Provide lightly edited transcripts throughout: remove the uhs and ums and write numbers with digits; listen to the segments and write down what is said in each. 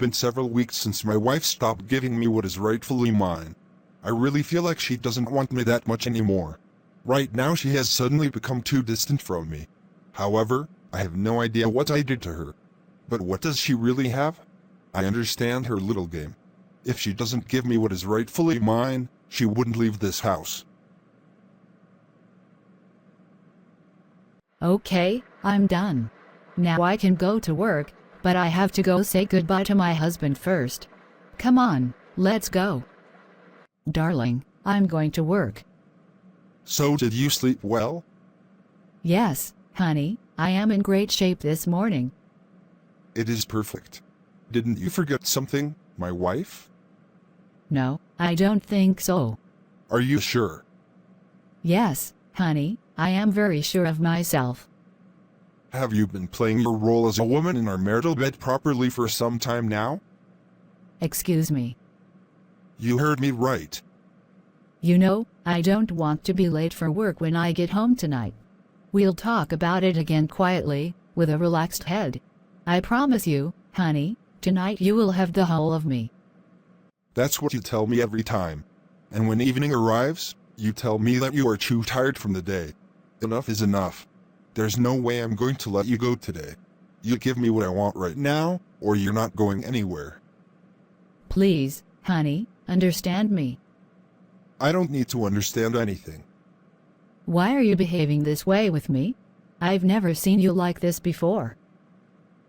been several weeks since my wife stopped giving me what is rightfully mine. I really feel like she doesn't want me that much anymore. Right now she has suddenly become too distant from me. However, I have no idea what I did to her. But what does she really have? I understand her little game. If she doesn't give me what is rightfully mine, she wouldn't leave this house. Okay, I'm done. Now I can go to work, but I have to go say goodbye to my husband first. Come on, let's go. Darling, I'm going to work. So did you sleep well? Yes, honey, I am in great shape this morning. It is perfect. Didn't you forget something, my wife? No, I don't think so. Are you sure? Yes, honey, I am very sure of myself. Have you been playing your role as a woman in our marital bed properly for some time now? Excuse me. You heard me right. You know, I don't want to be late for work when I get home tonight. We'll talk about it again quietly, with a relaxed head. I promise you, honey, tonight you will have the whole of me. That's what you tell me every time. And when evening arrives, you tell me that you are too tired from the day. Enough is enough. There's no way I'm going to let you go today. You give me what I want right now, or you're not going anywhere. Please, honey, understand me. I don't need to understand anything. Why are you behaving this way with me? I've never seen you like this before.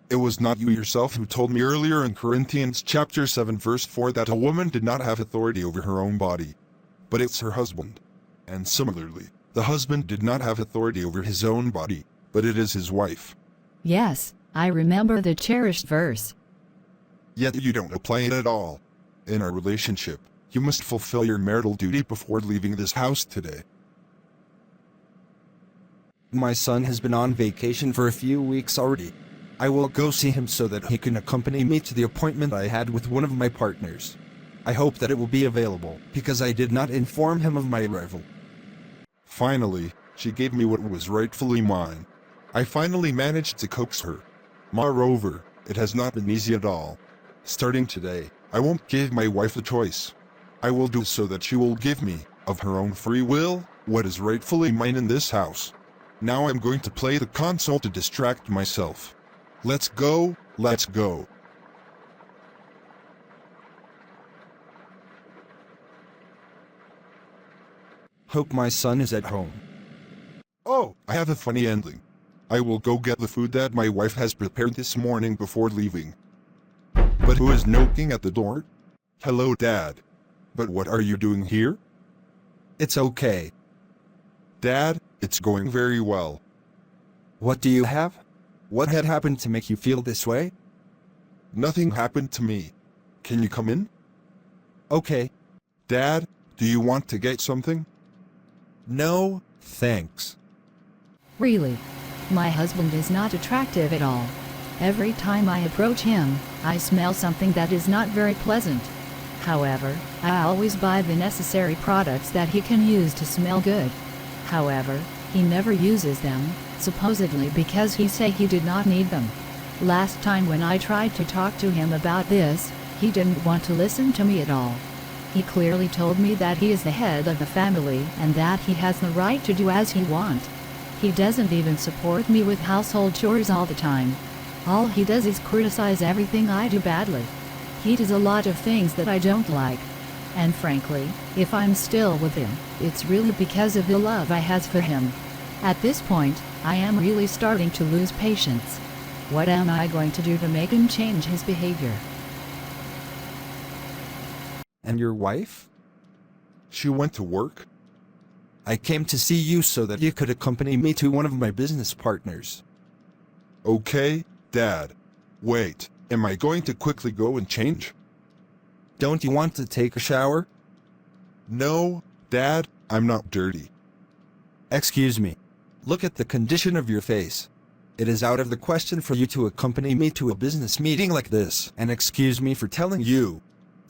It was not you yourself who told me earlier in Corinthians chapter 7 verse 4 that a woman did not have authority over her own body, but it's her husband. And similarly, the husband did not have authority over his own body, but it is his wife. Yes, I remember the cherished verse. Yet you don't apply it at all. In our relationship, you must fulfill your marital duty before leaving this house today. My son has been on vacation for a few weeks already. I will go see him so that he can accompany me to the appointment I had with one of my partners. I hope that it will be available, because I did not inform him of my arrival. Finally, she gave me what was rightfully mine. I finally managed to coax her. Moreover, it has not been easy at all. Starting today, I won't give my wife a choice. I will do so that she will give me, of her own free will, what is rightfully mine in this house. Now I'm going to play the console to distract myself. Let's go, let's go. Hope my son is at home. Oh, I have a funny ending. I will go get the food that my wife has prepared this morning before leaving. But who is knocking at the door? Hello, Dad. But what are you doing here? It's okay. Dad, it's going very well. What do you have? What had happened to make you feel this way? Nothing happened to me. Can you come in? Okay. Dad, do you want to get something? No, thanks. Really? My husband is not attractive at all. Every time I approach him, I smell something that is not very pleasant. However, I always buy the necessary products that he can use to smell good. However, he never uses them, supposedly because he said he did not need them. Last time when I tried to talk to him about this, he didn't want to listen to me at all. He clearly told me that he is the head of the family and that he has the right to do as he wants. He doesn't even support me with household chores all the time. All he does is criticize everything I do badly. He does a lot of things that I don't like. And frankly, if I'm still with him, it's really because of the love I has for him. At this point, I am really starting to lose patience. What am I going to do to make him change his behavior? And your wife? She went to work. I came to see you so that you could accompany me to one of my business partners. Okay, Dad. Wait, am I going to quickly go and change? Don't you want to take a shower? No, Dad, I'm not dirty. Excuse me. Look at the condition of your face. It is out of the question for you to accompany me to a business meeting like this. And excuse me for telling you.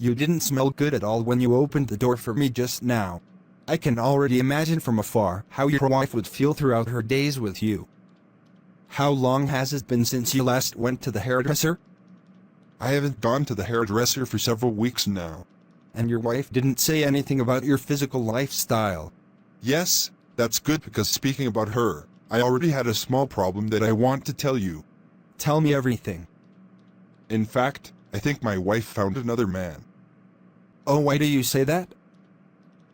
You didn't smell good at all when you opened the door for me just now. I can already imagine from afar how your wife would feel throughout her days with you. How long has it been since you last went to the hairdresser? I haven't gone to the hairdresser for several weeks now. And your wife didn't say anything about your physical lifestyle. Yes, that's good because speaking about her, I already had a small problem that I want to tell you. Tell me everything. In fact, I think my wife found another man. Oh, why do you say that?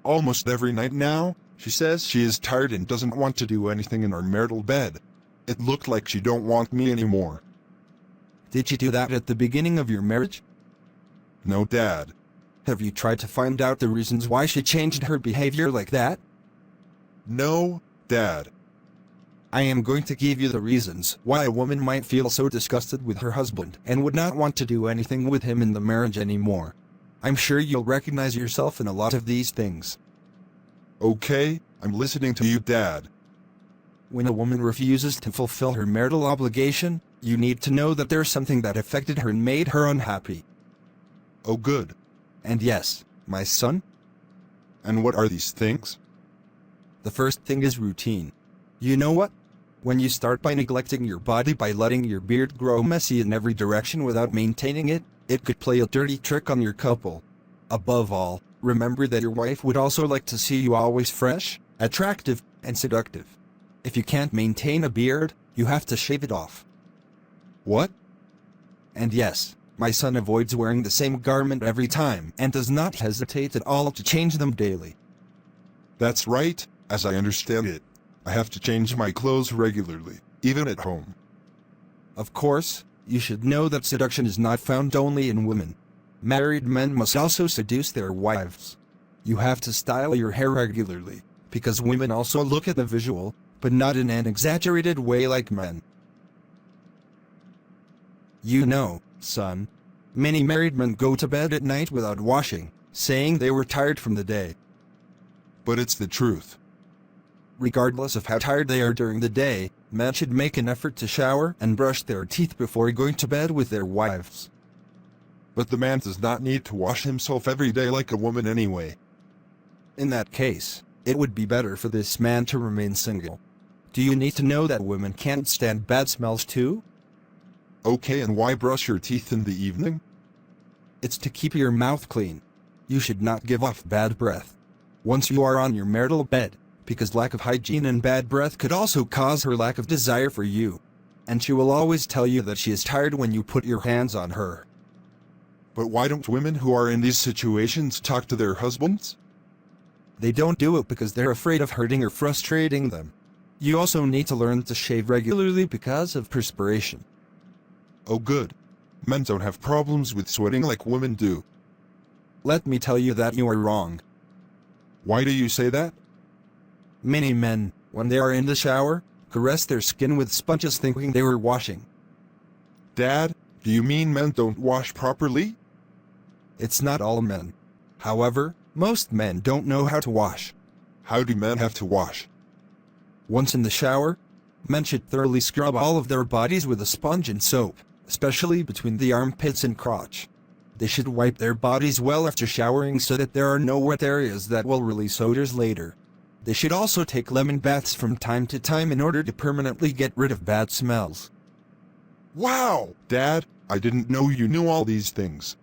Almost every night now, she says she is tired and doesn't want to do anything in our marital bed. It looked like she don't want me anymore. Did she do that at the beginning of your marriage? No, Dad. Have you tried to find out the reasons why she changed her behavior like that? No, Dad. I am going to give you the reasons why a woman might feel so disgusted with her husband and would not want to do anything with him in the marriage anymore. I'm sure you'll recognize yourself in a lot of these things. Okay, I'm listening to you, Dad. When a woman refuses to fulfill her marital obligation, you need to know that there's something that affected her and made her unhappy. Oh, good. And yes, my son, And what are these things? the first thing is routine. You know what? When you start by neglecting your body by letting your beard grow messy in every direction without maintaining it, it could play a dirty trick on your couple. Above all, remember that your wife would also like to see you always fresh, attractive, and seductive. If you can't maintain a beard, you have to shave it off. What? And yes, my son avoids wearing the same garment every time and does not hesitate at all to change them daily. That's right, as I understand it. I have to change my clothes regularly, even at home. Of course, you should know that seduction is not found only in women. Married men must also seduce their wives. You have to style your hair regularly, because women also look at the visual, but not in an exaggerated way like men. You know, son, many married men go to bed at night without washing, saying they were tired from the day. But it's the truth. Regardless of how tired they are during the day, men should make an effort to shower and brush their teeth before going to bed with their wives. But the man does not need to wash himself every day like a woman anyway. In that case, it would be better for this man to remain single. Do you need to know that women can't stand bad smells too? Okay, and why brush your teeth in the evening? It's to keep your mouth clean. You should not give off bad breath once you are on your marital bed, because lack of hygiene and bad breath could also cause her lack of desire for you. And she will always tell you that she is tired when you put your hands on her. But why don't women who are in these situations talk to their husbands? They don't do it because they're afraid of hurting or frustrating them. You also need to learn to shave regularly because of perspiration. Oh, good. Men don't have problems with sweating like women do. Let me tell you that you are wrong. Why do you say that? Many men, when they are in the shower, caress their skin with sponges thinking they were washing. Dad, do you mean men don't wash properly? It's not all men. However, most men don't know how to wash. How do men have to wash? Once in the shower, men should thoroughly scrub all of their bodies with a sponge and soap, especially between the armpits and crotch. They should wipe their bodies well after showering so that there are no wet areas that will release odors later. They should also take lemon baths from time to time in order to permanently get rid of bad smells. Wow! Dad, I didn't know you knew all these things.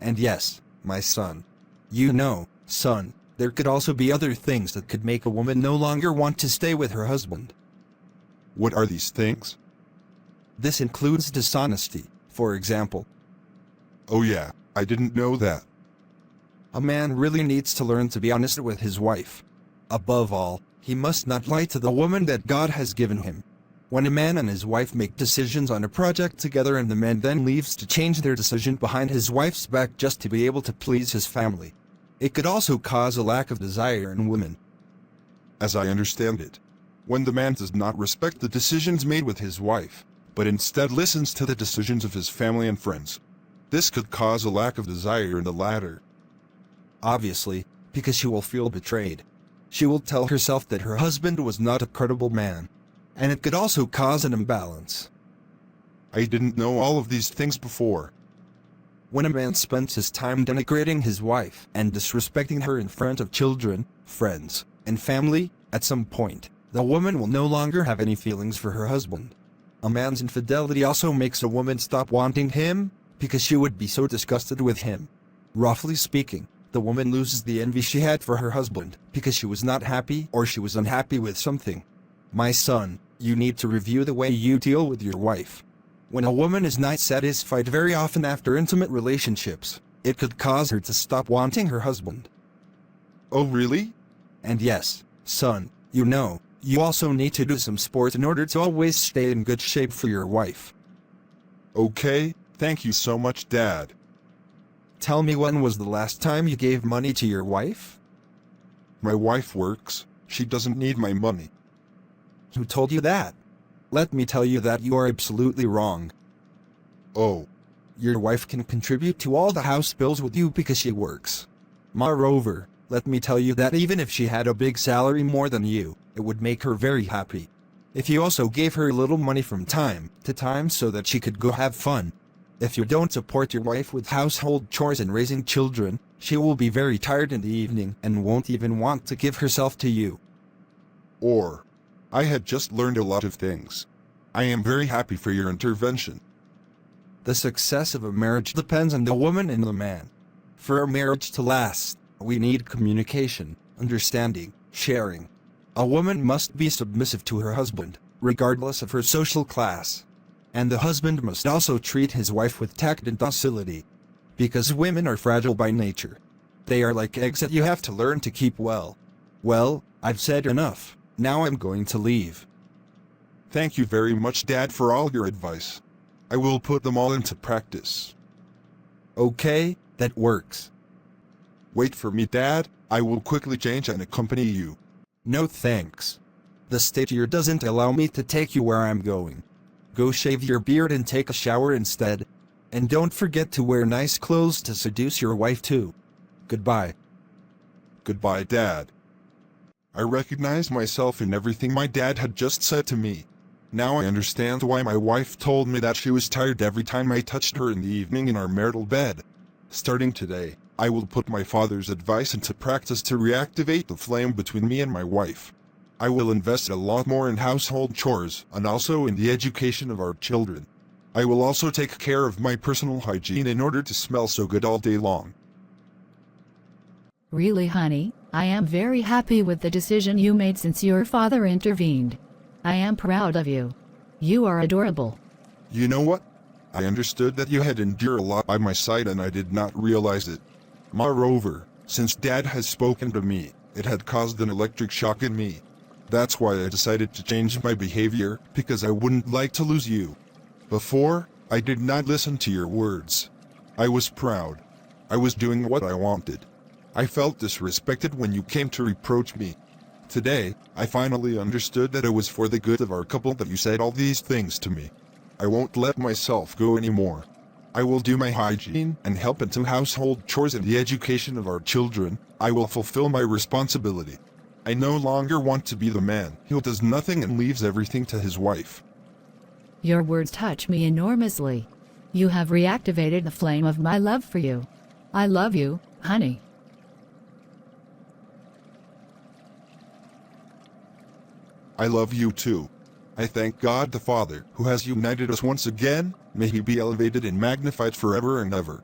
And yes, my son. You know, son, there could also be other things that could make a woman no longer want to stay with her husband. What are these things? This includes dishonesty, for example. Oh yeah, I didn't know that. A man really needs to learn to be honest with his wife. Above all, he must not lie to the woman that God has given him. When a man and his wife make decisions on a project together and the man then leaves to change their decision behind his wife's back just to be able to please his family, it could also cause a lack of desire in women. As I understand it, when the man does not respect the decisions made with his wife, but instead listens to the decisions of his family and friends, this could cause a lack of desire in the latter. Obviously, because she will feel betrayed. She will tell herself that her husband was not a credible man. And it could also cause an imbalance. I didn't know all of these things before. When a man spends his time denigrating his wife and disrespecting her in front of children, friends, and family, at some point, the woman will no longer have any feelings for her husband. A man's infidelity also makes a woman stop wanting him, because she would be so disgusted with him. Roughly speaking, the woman loses the envy she had for her husband because she was not happy or she was unhappy with something. My son, you need to review the way you deal with your wife. When a woman is not satisfied very often after intimate relationships, it could cause her to stop wanting her husband. Oh really? And yes, son, you also need to do some sports in order to always stay in good shape for your wife. Okay, thank you so much, Dad. Tell me, when was the last time you gave money to your wife? My wife works. She doesn't need my money. Who told you that? Let me tell you that you are absolutely wrong. Oh. Your wife can contribute to all the house bills with you because she works. Moreover, let me tell you that even if she had a big salary more than you, it would make her very happy. If you also gave her a little money from time to time so that she could go have fun. If you don't support your wife with household chores and raising children, she will be very tired in the evening and won't even want to give herself to you. Or, I had just learned a lot of things. I am very happy for your intervention. The success of a marriage depends on the woman and the man. For a marriage to last, we need communication, understanding, sharing. A woman must be submissive to her husband, regardless of her social class. And the husband must also treat his wife with tact and docility. Because women are fragile by nature. They are like eggs that you have to learn to keep well. Well, I've said enough. Now I'm going to leave. Thank you very much, Dad, for all your advice. I will put them all into practice. Okay, that works. Wait for me, Dad. I will quickly change and accompany you. No thanks. The state here doesn't allow me to take you where I'm going. Go shave your beard and take a shower instead. And don't forget to wear nice clothes to seduce your wife too. Goodbye. Goodbye, Dad. I recognized myself in everything my dad had just said to me. Now I understand why my wife told me that she was tired every time I touched her in the evening in our marital bed. Starting today, I will put my father's advice into practice to reactivate the flame between me and my wife. I will invest a lot more in household chores and also in the education of our children. I will also take care of my personal hygiene in order to smell so good all day long. Really, honey, I am very happy with the decision you made since your father intervened. I am proud of you. You are adorable. You know what? I understood that you had endured a lot by my side and I did not realize it. Moreover, since Dad has spoken to me, it had caused an electric shock in me. That's why I decided to change my behavior, because I wouldn't like to lose you. Before, I did not listen to your words. I was proud. I was doing what I wanted. I felt disrespected when you came to reproach me. Today, I finally understood that it was for the good of our couple that you said all these things to me. I won't let myself go anymore. I will do my hygiene and help into household chores and the education of our children. I will fulfill my responsibility. I no longer want to be the man who does nothing and leaves everything to his wife. Your words touch me enormously. You have reactivated the flame of my love for you. I love you, honey. I love you too. I thank God the Father, who has united us once again. May he be elevated and magnified forever and ever.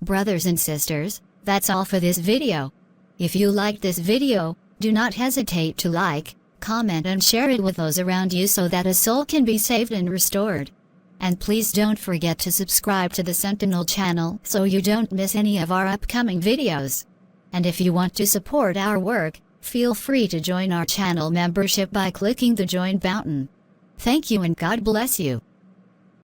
Brothers and sisters, that's all for this video. If you liked this video, do not hesitate to like, comment and share it with those around you so that a soul can be saved and restored. And please don't forget to subscribe to the Sentinel channel so you don't miss any of our upcoming videos. And if you want to support our work, feel free to join our channel membership by clicking the join button. Thank you and God bless you.